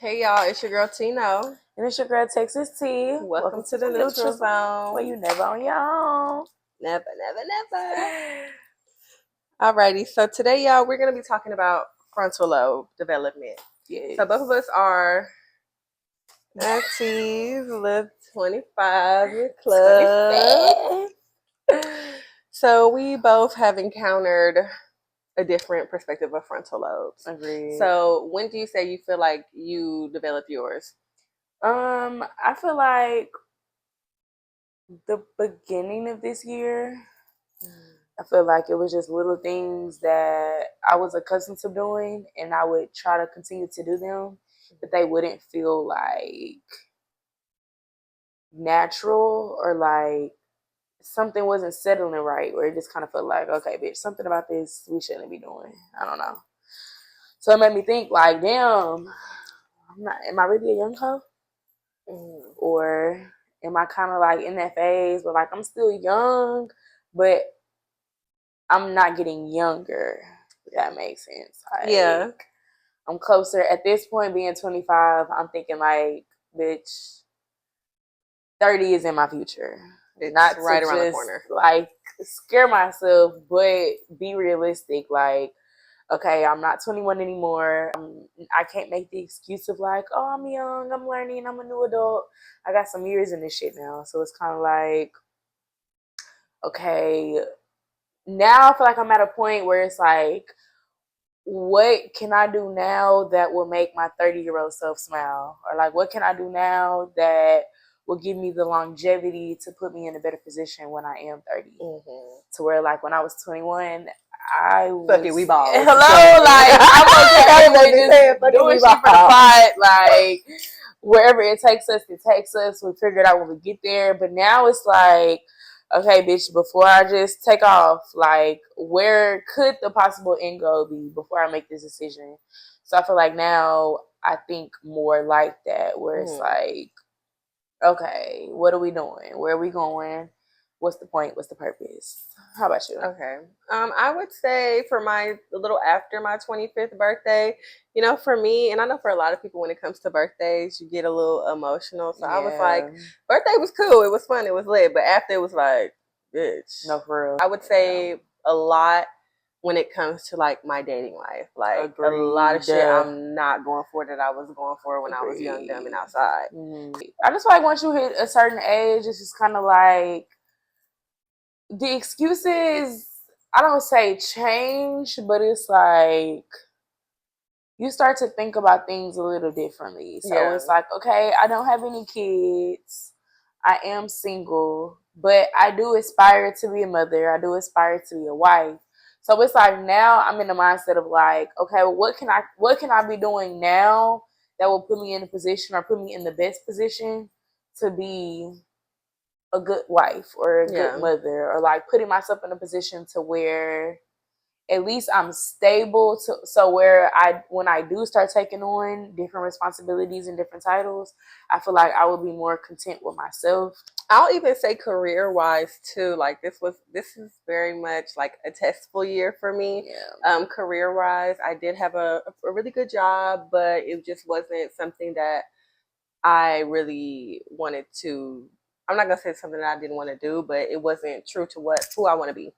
Hey y'all, it's your girl Tino. And it's your girl Texas T. Welcome to the Neutral Zone. Where you never on your own. Never. Alrighty, so today y'all, we're going to be talking about frontal lobe development. Yes. So both of us are aunties, live 25 in the club. So we both have encountered a different perspective of frontal lobes. Agreed. So when do you say you feel like you developed yours? I feel like the beginning of this year, I feel like it was just little things that I was accustomed to doing, and I would try to continue to do them, but they wouldn't feel like natural or like something wasn't settling right, where it just kind of felt like, okay, bitch, something about this we shouldn't be doing. I don't know. So it made me think, like, damn, am I really a young hoe? Or am I kind of like in that phase where like I'm still young, but I'm not getting younger, if that makes sense. Like, yeah. I'm closer at this point, being 25, I'm thinking like, bitch, 30 is in my future. It's not right to around the just corner. Like scare myself, but be realistic. Like, okay, I'm not 21 anymore. I can't make the excuse of like, oh, I'm young, I'm learning, I'm a new adult. I got some years in this shit now. So it's kind of like, okay, now I feel like I'm at a point where it's like, what can I do now that will make my 30-year-old self smile? Or like, what can I do now that will give me the longevity to put me in a better position when I am 30? To where like when I was 21, I was... Fuck it, we ball. Hello, like, I'm okay with just doing shit for the pot. Like, wherever it takes us, it takes us. We figure it out when we get there. But now it's like, okay, bitch, before I just take off, like, where could the possible end goal be before I make this decision? So I feel like now I think more like that, where it's like, okay, what are we doing? Where are we going? What's the point? What's the purpose? How about you? Okay. I would say for a little after my 25th birthday, you know, for me, and I know for a lot of people when it comes to birthdays, you get a little emotional. So I was like, birthday was cool. It was fun. It was lit. But after it was like, bitch. No, for real. I would say a lot when it comes to like my dating life. Like a lot of shit I'm not going for that I was going for when I was young, dumb, and outside. I just feel like once you hit a certain age, it's just kind of like, the excuses, I don't say change, but it's like you start to think about things a little differently. So it's like, okay, I don't have any kids. I am single, but I do aspire to be a mother. I do aspire to be a wife. So it's like now I'm in the mindset of like, okay, well, what can I be doing now that will put me in a position or put me in the best position to be a good wife or a good mother, or like putting myself in a position to where at least I'm stable so where when I do start taking on different responsibilities and different titles, I feel like I would be more content with myself. I'll even say career wise too. Like this is very much like a testful year for me. Career wise, I did have a really good job, but it just wasn't something that I really wanted to. I'm not gonna say something that I didn't want to do, but it wasn't true to who I want to be.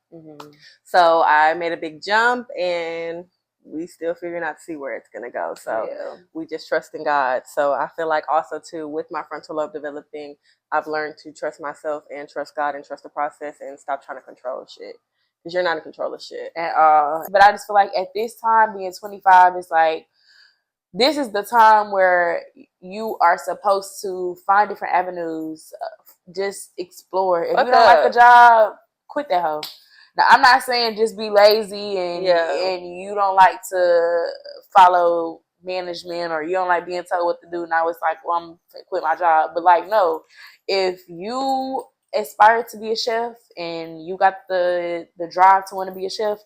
So I made a big jump, and we still figuring out to see where it's gonna go. So we just trust in God. So I feel like also too with my frontal lobe developing, I've learned to trust myself and trust God and trust the process and stop trying to control shit, because you're not in control of shit at all. But I just feel like at this time, being 25, it's like, this is the time where you are supposed to find different avenues, just explore. If you don't like a job, quit that hoe. Now, I'm not saying just be lazy and you don't like to follow management, or you don't like being told what to do. Now it's like, well, I'm going to quit my job. But like, no, if you aspire to be a chef and you got the drive to want to be a chef,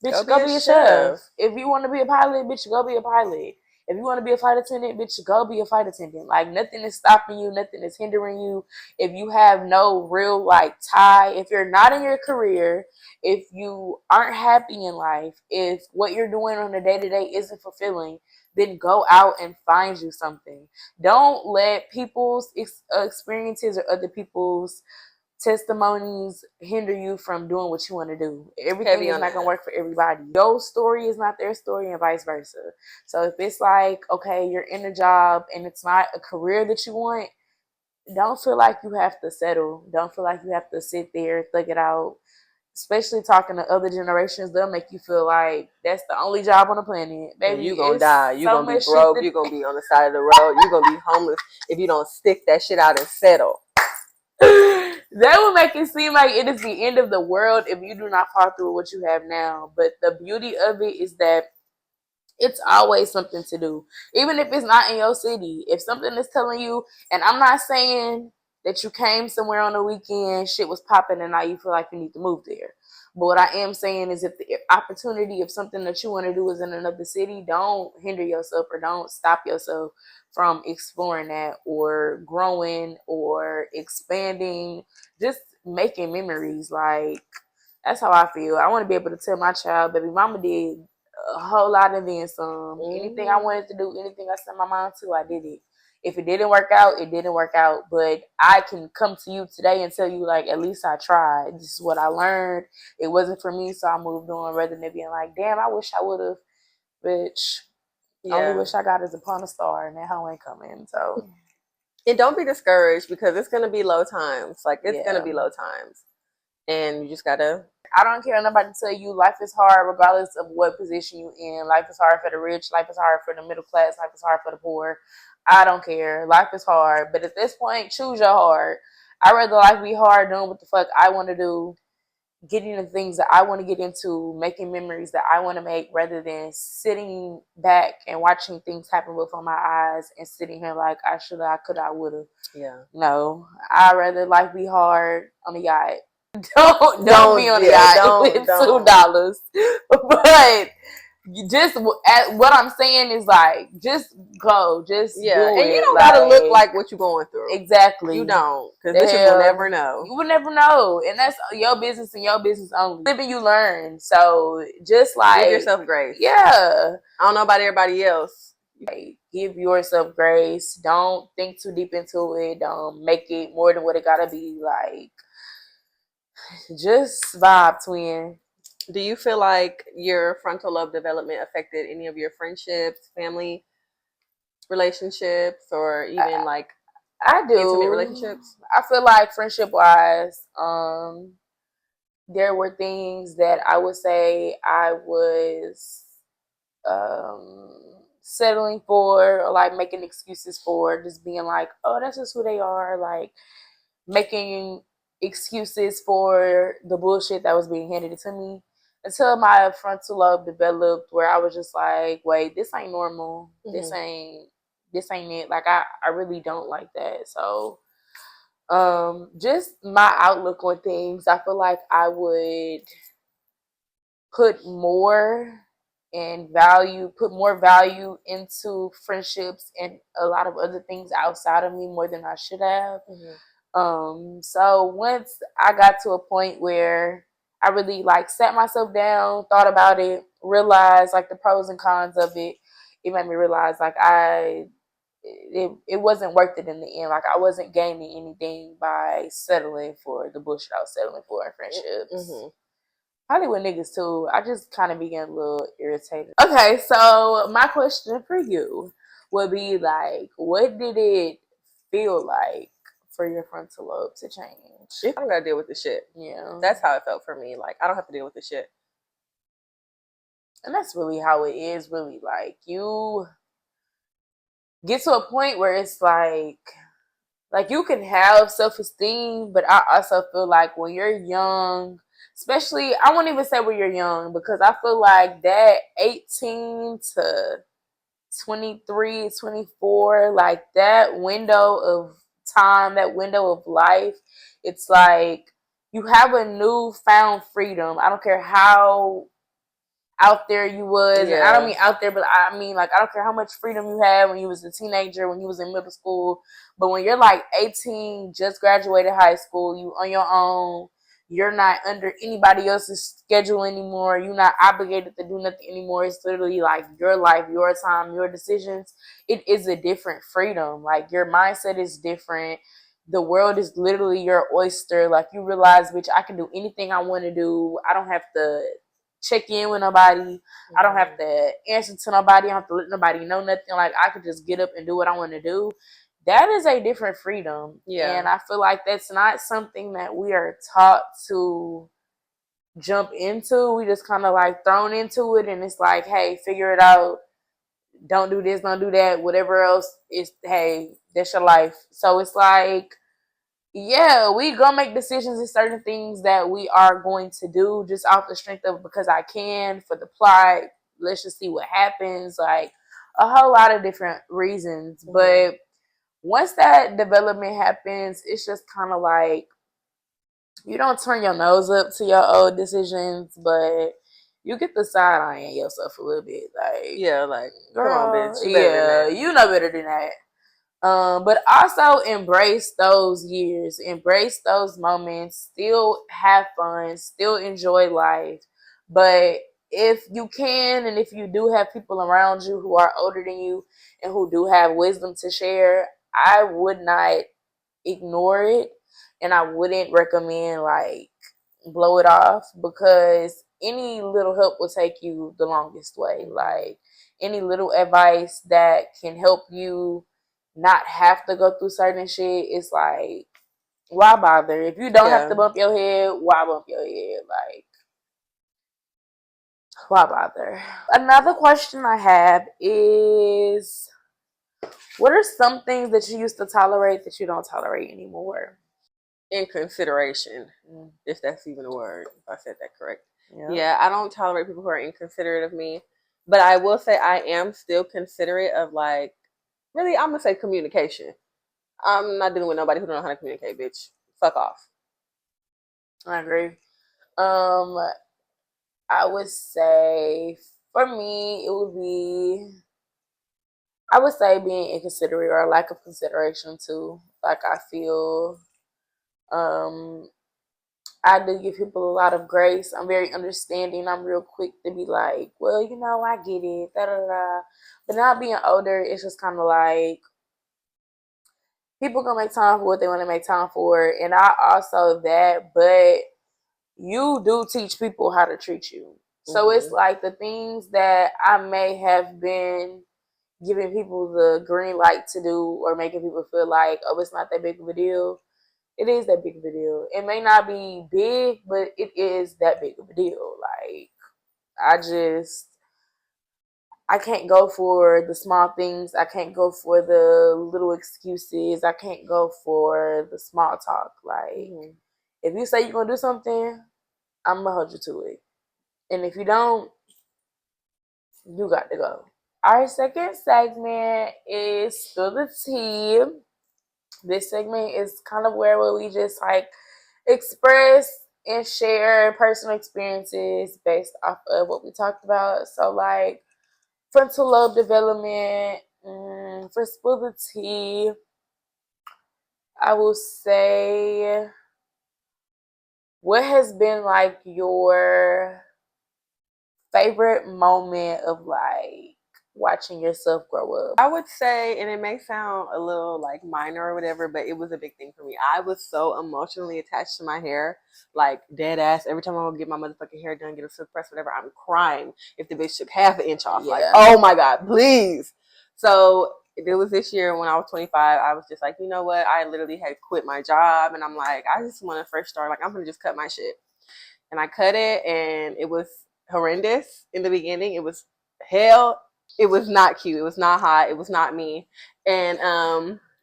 bitch, go be a chef. If you want to be a pilot, bitch, go be a pilot. If you want to be a flight attendant, bitch, go be a flight attendant. Like, nothing is stopping you. Nothing is hindering you. If you have no real, like, tie, if you're not in your career, if you aren't happy in life, if what you're doing on a day-to-day isn't fulfilling, then go out and find you something. Don't let people's experiences or other people's testimonies hinder you from doing what you want to do. Everything is not going to work for everybody. Your story is not their story and vice versa. So if it's like, okay, you're in a job and it's not a career that you want, don't feel like you have to settle. Don't feel like you have to sit there, thug it out. Especially talking to other generations, they'll make you feel like that's the only job on the planet. Baby, you're going to die. You're going to be broke. You're going to be on the side of the road. You're going to be homeless if you don't stick that shit out and settle. That would make it seem like it is the end of the world if you do not follow through with what you have now. But the beauty of it is that it's always something to do. Even if it's not in your city. If something is telling you, and I'm not saying that you came somewhere on the weekend, shit was popping, and now you feel like you need to move there. But what I am saying is if the opportunity of something that you want to do is in another city, don't hinder yourself or don't stop yourself from exploring that or growing or expanding, just making memories. Like, that's how I feel. I want to be able to tell my child, baby mama did a whole lot and then some. Anything I wanted to do, anything I set my mind to, I did it. If it didn't work out, it didn't work out. But I can come to you today and tell you, like, at least I tried. This is what I learned. It wasn't for me, so I moved on rather than being like, damn, I wish I would have. Bitch, only wish I got is upon a star, and that hoe ain't coming. So, and don't be discouraged because it's gonna be low times. Like it's gonna be low times, and you just gotta. I don't care nobody tell you life is hard regardless of what position you in. Life is hard for the rich. Life is hard for the middle class. Life is hard for the poor. I don't care. Life is hard. But at this point, choose your heart. I'd rather life be hard doing what the fuck I want to do, getting the things that I want to get into, making memories that I want to make, rather than sitting back and watching things happen before my eyes and sitting here like I should have, I could have, I would have. Yeah. No, I'd rather life be hard on the yacht. Don't be on the yacht with $2. But just what I'm saying is like, just go, just do it. And you don't gotta look like what you're going through. Exactly, you don't, because bitches will never know. You will never know, and that's your business and your business only. Living, you learn. So just like give yourself grace. Yeah, I don't know about everybody else. Give yourself grace. Don't think too deep into it. Don't make it more than what it gotta be. Like, just vibe, twin. Do you feel like your frontal lobe development affected any of your friendships, family relationships, or even like I do intimate relationships? I feel like friendship wise, there were things that I would say I was settling for, or like making excuses for, just being like, oh, that's just who they are, like making excuses for the bullshit that was being handed to me, until my frontal lobe developed where I was just like, wait, this ain't normal. This ain't it. Like I really don't like that. So just my outlook on things, I feel like I would put more value into friendships and a lot of other things outside of me more than I should have. So once I got to a point where I really like sat myself down, thought about it, realized like the pros and cons of it, it made me realize like it wasn't worth it in the end. Like I wasn't gaining anything by settling for the bullshit I was settling for in friendships. Probably with niggas too. I just kind of began a little irritated. Okay, so my question for you would be like, what did it feel like for your frontal lobe to change? I don't gotta deal with the shit. Yeah. That's how it felt for me. Like, I don't have to deal with the shit. And that's really how it is, really. Like, you get to a point where it's like you can have self-esteem, but I also feel like when you're young, especially, I won't even say when you're young, because I feel like that 18 to 23, 24, like that window of time, that window of life, it's like you have a newfound freedom. I don't care how out there you was. And I don't mean out there, but I mean like I don't care how much freedom you had when you was a teenager, when you was in middle school, but when you're like 18, just graduated high school, you on your own, You're not under anybody else's schedule anymore. You're not obligated to do nothing anymore. It's literally like your life, your time, your decisions. It is a different freedom. Like your mindset is different. The world is literally your oyster. Like you realize, bitch, I can do anything I want to do. I don't have to check in with nobody. Mm-hmm. I don't have to answer to nobody. I don't have to let nobody know nothing. Like I could just get up and do what I want to do. That is a different freedom. Yeah. And I feel like that's not something that we are taught to jump into. We just kind of like thrown into it, and it's like, hey, figure it out. Don't do this, don't do that. Whatever else is, hey, that's your life. So it's like, yeah, we gonna make decisions in certain things that we are going to do just off the strength of because I can for the plot. Let's just see what happens. Like a whole lot of different reasons. Mm-hmm. But once that development happens, it's just kind of like you don't turn your nose up to your old decisions, but you get the side eyeing yourself a little bit. Like, yeah, like, girl, come on, bitch. You know better than that. But also embrace those years, embrace those moments, still have fun, still enjoy life. But if you can, and if you do have people around you who are older than you and who do have wisdom to share, I would not ignore it. And I wouldn't recommend like blow it off, because any little help will take you the longest way. Like any little advice that can help you not have to go through certain shit, it's like, why bother? If you don't have to bump your head, why bump your head? Like, why bother? Another question I have is, what are some things that you used to tolerate that you don't tolerate anymore? Inconsideration, if that's even a word, if I said that correct. Yep. Yeah, I don't tolerate people who are inconsiderate of me. But I will say I am still considerate of, like, really, I'm going to say communication. I'm not dealing with nobody who don't know how to communicate, bitch. Fuck off. I agree. I would say, for me, it would be, I would say being inconsiderate or lack of consideration too. Like I feel, I do give people a lot of grace. I'm very understanding. I'm real quick to be like, well, you know, I get it. Da da da. But now being older, it's just kind of like people gonna make time for what they want to make time for, and I also that. But you do teach people how to treat you. So it's like the things that I may have been giving people the green light to do or making people feel like, oh, it's not that big of a deal. It is that big of a deal. It may not be big, but it is that big of a deal. Like, I can't go for the small things. I can't go for the little excuses. I can't go for the small talk. Like, if you say you're going to do something, I'm going to hold you to it. And if you don't, you got to go. Our second segment is Spill the Tea. This segment is kind of where we just like express and share personal experiences based off of what we talked about. So like frontal lobe development, for Spill the Tea, I will say, what has been like your favorite moment of like watching yourself grow up? I would say, and it may sound a little like minor or whatever, but it was a big thing for me. I was so emotionally attached to my hair, like dead ass. Every time I would get my motherfucking hair done, get a silk press, whatever, I'm crying if the bitch took half an inch off. Yeah. Like, oh my God, please. So it was this year when I was 25. I was just like, you know what? I literally had quit my job, and I'm like, I just want to fresh start. Like, I'm gonna just cut my shit, and I cut it, and it was horrendous in the beginning. It was hell. It was not cute. It was not hot. It was not me. And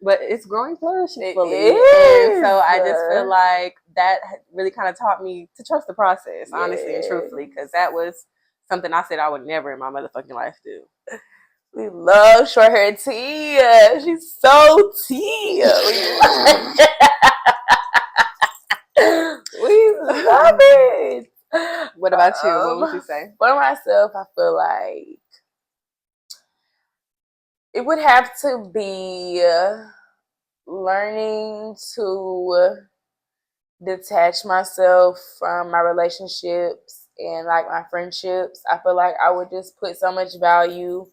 but it's growing flourishing fully. And so I just feel like that really kind of taught me to trust the process, honestly and truthfully, because that was something I said I would never in my motherfucking life do. We love short hair Tia. She's so Tia. We love it. What about you? What would you say? For myself, I feel like it would have to be learning to detach myself from my relationships and like my friendships. I feel like I would just put so much value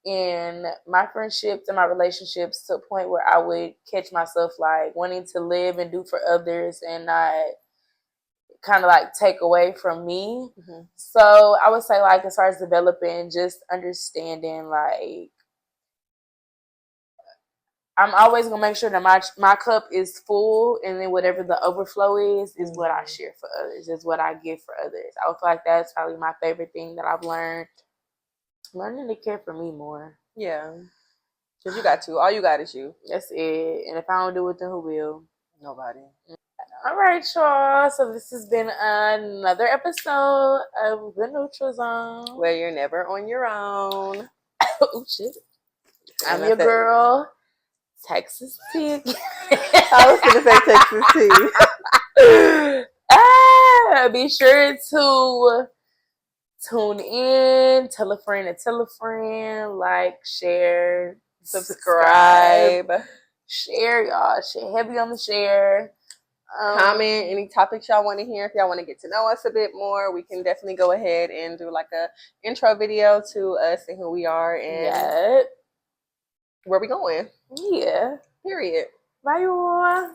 in my friendships and my relationships to a point where I would catch myself like wanting to live and do for others and not kind of like take away from me. Mm-hmm. So I would say like as far as developing, just understanding like I'm always gonna make sure that my cup is full, and then whatever the overflow is what I share for others, is what I give for others. I would feel like that's probably my favorite thing that I've learned. Learning to care for me more. Yeah. Because you got to. All you got is you. That's it. And if I don't do it, then who will? Nobody. All right, y'all. So this has been another episode of The Neutral Zone. Where you're never on your own. Oh, shit. I'm your girl, Texas T. I was going to say Texas T. Be sure to tune in, tell a friend, like, share, subscribe. Share, y'all. Share heavy on the share. Comment any topics y'all want to hear. If y'all want to get to know us a bit more, we can definitely go ahead and do like a intro video to us and who we are and where we going. Yeah. Period. Bye, y'all.